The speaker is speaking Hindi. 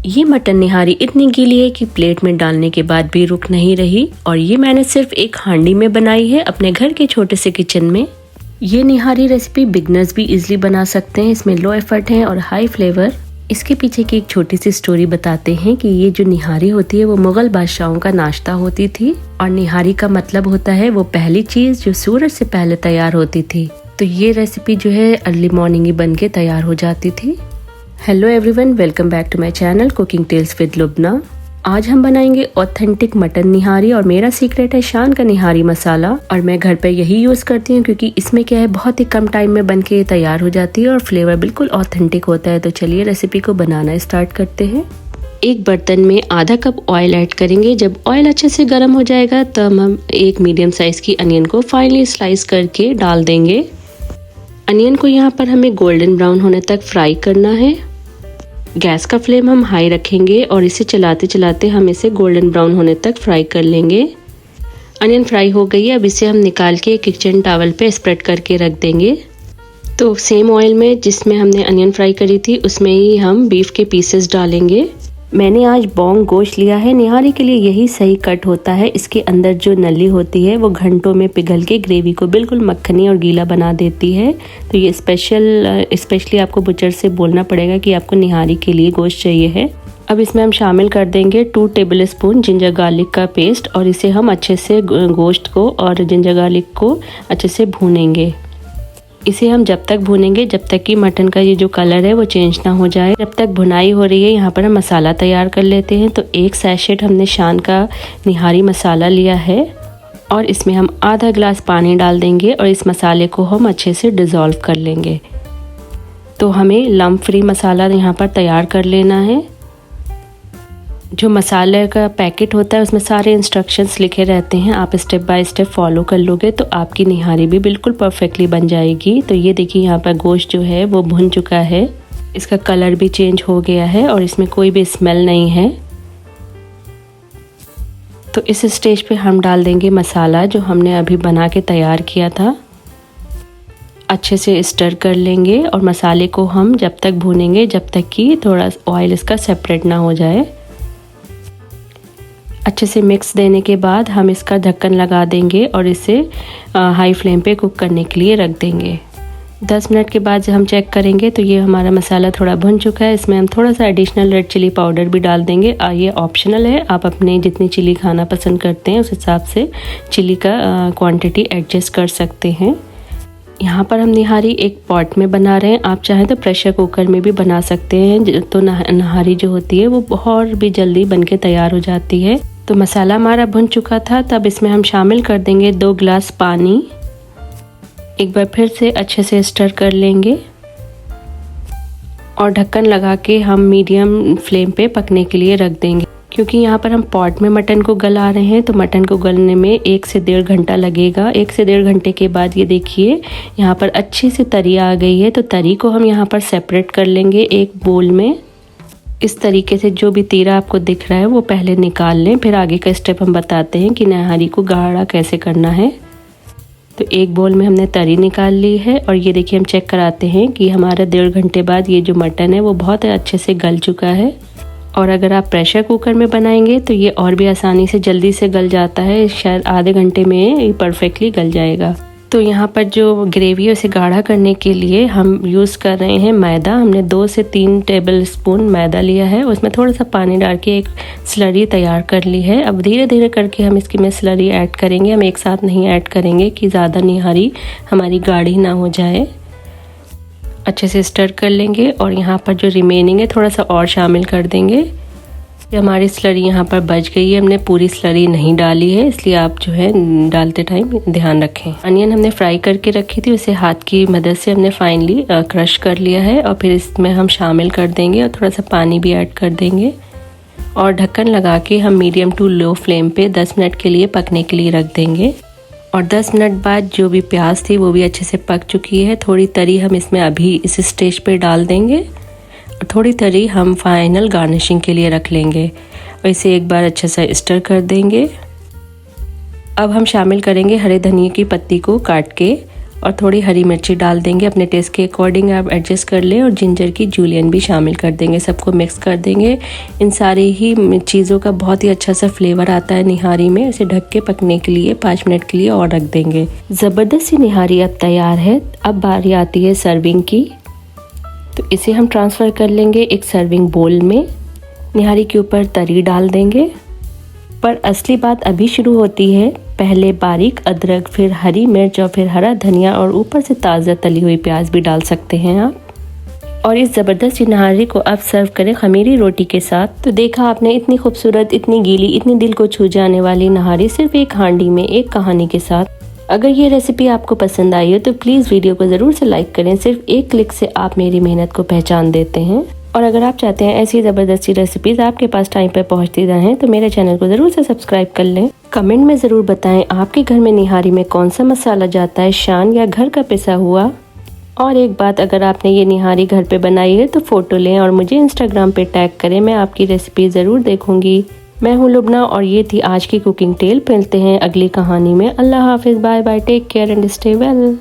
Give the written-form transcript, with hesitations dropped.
ये मटन निहारी इतनी गीली है कि प्लेट में डालने के बाद भी रुक नहीं रही। और ये मैंने सिर्फ एक हांडी में बनाई है अपने घर के छोटे से किचन में। ये निहारी रेसिपी बिगनर्स भी इजीली बना सकते हैं। इसमें लो एफर्ट है और हाई फ्लेवर। इसके पीछे की एक छोटी सी स्टोरी बताते हैं कि ये जो निहारी होती है वो मुगल बादशाहों का नाश्ता होती थी। और निहारी का मतलब होता है वो पहली चीज जो सूरज से पहले तैयार होती थी। तो ये रेसिपी जो है अर्ली मॉर्निंग ही बन के तैयार हो जाती थी। Hello everyone, welcome back to my channel cooking tales with Lubna. आज हम बनाएंगे ऑथेंटिक मटन निहारी और मेरा सीक्रेट है शान का निहारी मसाला। और मैं घर पे यही यूज करती हूँ क्योंकि इसमें क्या है बहुत ही कम टाइम में बन के तैयार हो जाती है और फ्लेवर बिल्कुल ऑथेंटिक होता है। तो चलिए रेसिपी को बनाना स्टार्ट करते हैं। एक बर्तन में आधा कप ऑयल ऐड करेंगे। जब ऑयल अच्छे से गर्म हो जाएगा तब हम एक मीडियम साइज की अनियन को फाइनली स्लाइस करके डाल देंगे। अनियन को यहाँ पर हमें गोल्डन ब्राउन होने तक फ्राई करना है। गैस का फ्लेम हम हाई रखेंगे और इसे चलाते चलाते हम इसे गोल्डन ब्राउन होने तक फ्राई कर लेंगे। अनियन फ्राई हो गई है। अब इसे हम निकाल के किचन टॉवल पे स्प्रेड करके रख देंगे। तो सेम ऑयल में जिसमें हमने अनियन फ्राई करी थी उसमें ही हम बीफ के पीसेस डालेंगे। मैंने आज बोंग गोश्त लिया है। निहारी के लिए यही सही कट होता है। इसके अंदर जो नली होती है वो घंटों में पिघल के ग्रेवी को बिल्कुल मक्खनी और गीला बना देती है। तो ये स्पेशली आपको बुचर से बोलना पड़ेगा कि आपको निहारी के लिए गोश्त चाहिए है। अब इसमें हम शामिल कर देंगे 2 टेबल स्पून जिंजर गार्लिक का पेस्ट और इसे हम अच्छे से गोश्त को और जिंजर गार्लिक को अच्छे से भूनेंगे। इसे हम जब तक भूनेंगे जब तक कि मटन का ये जो कलर है वो चेंज ना हो जाए। जब तक भुनाई हो रही है यहाँ पर हम मसाला तैयार कर लेते हैं। तो एक सैशेट हमने शान का निहारी मसाला लिया है और इसमें हम आधा गिलास पानी डाल देंगे और इस मसाले को हम अच्छे से डिज़ोल्व कर लेंगे। तो हमें लम्प फ्री मसाला यहाँ पर तैयार कर लेना है। जो मसाले का पैकेट होता है उसमें सारे इंस्ट्रक्शंस लिखे रहते हैं। आप स्टेप बाय स्टेप फॉलो कर लोगे तो आपकी निहारी भी बिल्कुल परफेक्टली बन जाएगी। तो ये देखिए यहाँ पर गोश्त जो है वो भुन चुका है। इसका कलर भी चेंज हो गया है और इसमें कोई भी स्मेल नहीं है। तो इस स्टेज पे हम डाल देंगे मसाला जो हमने अभी बना के तैयार किया था। अच्छे से स्टर कर लेंगे और मसाले को हम जब तक भूनेंगे जब तक कि थोड़ा ऑयल इसका सेपरेट ना हो जाए। अच्छे से मिक्स देने के बाद हम इसका ढक्कन लगा देंगे और इसे हाई फ्लेम पे कुक करने के लिए रख देंगे। 10 मिनट के बाद जब हम चेक करेंगे तो ये हमारा मसाला थोड़ा भुन चुका है। इसमें हम थोड़ा सा एडिशनल रेड चिली पाउडर भी डाल देंगे। ये ऑप्शनल है, आप अपने जितनी चिली खाना पसंद करते हैं उस हिसाब से चिली का क्वांटिटी एडजस्ट कर सकते हैं। यहाँ पर हम निहारी एक पॉट में बना रहे हैं। आप चाहें तो प्रेशर कुकर में भी बना सकते हैं। तो निहारी जो होती है वो बहुत भी जल्दी बन के तैयार हो जाती है। तो मसाला हमारा भुन चुका था। तब इसमें हम शामिल कर देंगे 2 गिलास पानी। एक बार फिर से अच्छे से स्टर कर लेंगे और ढक्कन लगा के हम मीडियम फ्लेम पे पकने के लिए रख देंगे। क्योंकि यहाँ पर हम पॉट में मटन को गला रहे हैं तो मटन को गलने में 1 से 1.5 घंटा लगेगा। 1 से 1.5 घंटे के बाद ये देखिए यहाँ पर अच्छी सी तरी आ गई है। तो तरी को हम यहाँ पर सेपरेट कर लेंगे एक बोल में। इस तरीके से जो भी तीरा आपको दिख रहा है वो पहले निकाल लें, फिर आगे का स्टेप हम बताते हैं कि निहारी को गाढ़ा कैसे करना है। तो एक बोल में हमने तरी निकाल ली है और ये देखिए हम चेक कराते हैं कि हमारा 1.5 घंटे बाद ये जो मटन है वो बहुत अच्छे से गल चुका है। और अगर आप प्रेशर कुकर में बनाएंगे तो ये और भी आसानी से जल्दी से गल जाता है। शायद आधे घंटे में ये परफेक्टली गल जाएगा। तो यहाँ पर जो ग्रेवी है उसे गाढ़ा करने के लिए हम यूज़ कर रहे हैं मैदा। हमने 2 से 3 टेबल स्पून मैदा लिया है। उसमें थोड़ा सा पानी डाल के एक स्लरी तैयार कर ली है। अब धीरे धीरे करके हम इसकी में स्लरी ऐड करेंगे। हम एक साथ नहीं ऐड करेंगे कि ज़्यादा निहारी हमारी गाढ़ी ना हो जाए। अच्छे से स्टर कर लेंगे और यहाँ पर जो रिमेनिंग है थोड़ा सा और शामिल कर देंगे। हमारी स्लरी यहाँ पर बच गई है। हमने पूरी स्लरी नहीं डाली है, इसलिए आप जो है डालते टाइम ध्यान रखें। अनियन हमने फ्राई करके रखी थी, उसे हाथ की मदद से हमने फाइनली क्रश कर लिया है और फिर इसमें हम शामिल कर देंगे और थोड़ा सा पानी भी ऐड कर देंगे और ढक्कन लगा के हम मीडियम टू लो फ्लेम पे 10 मिनट के लिए पकने के लिए रख देंगे। और 10 मिनट बाद जो भी प्याज थी वो भी अच्छे से पक चुकी है। थोड़ी तरी हम इसमें अभी इस स्टेज पे डाल देंगे और थोड़ी तरी हम फाइनल गार्निशिंग के लिए रख लेंगे और इसे एक बार अच्छे से स्टर कर देंगे। अब हम शामिल करेंगे हरे धनिया की पत्ती को काट के और थोड़ी हरी मिर्ची डाल देंगे, अपने टेस्ट के अकॉर्डिंग आप एडजस्ट कर लें, और जिंजर की जूलियन भी शामिल कर देंगे। सबको मिक्स कर देंगे। इन सारी ही चीज़ों का बहुत ही अच्छा सा फ्लेवर आता है निहारी में। इसे ढक के पकने के लिए 5 मिनट के लिए और रख देंगे। ज़बरदस्त सी निहारी अब तैयार है। अब बारी आती है सर्विंग की, तो इसे हम ट्रांसफ़र कर लेंगे एक सर्विंग बोल में। निहारी के ऊपर तरी डाल देंगे, पर असली बात अभी शुरू होती है। पहले बारीक अदरक, फिर हरी मिर्च और फिर हरा धनिया, और ऊपर से ताज़ा तली हुई प्याज भी डाल सकते हैं आप। और इस ज़बरदस्त निहारी को आप सर्व करें खमीरी रोटी के साथ। तो देखा आपने, इतनी खूबसूरत, इतनी गीली, इतनी दिल को छू जाने वाली निहारी सिर्फ एक हांडी में, एक कहानी के साथ। अगर ये रेसिपी आपको पसंद आई हो तो प्लीज़ वीडियो को ज़रूर से लाइक करें। सिर्फ एक क्लिक से आप मेरी मेहनत को पहचान देते हैं। और अगर आप चाहते हैं ऐसी ज़बरदस्ती रेसिपीज़ आपके पास टाइम पर पहुंचती रहें तो मेरे चैनल को ज़रूर से सब्सक्राइब कर लें। कमेंट में ज़रूर बताएं आपके घर में निहारी में कौन सा मसाला जाता है, शान या घर का पिसा हुआ। और एक बात, अगर आपने ये निहारी घर पे बनाई है तो फ़ोटो लें और मुझे इंस्टाग्राम पे टैग करें। मैं आपकी रेसिपी ज़रूर देखूंगी। मैं हूँ लुबना और ये थी आज की कुकिंग टेल। मिलते हैं अगली कहानी में। अल्लाह हाफिज़, bye bye, take care and stay well.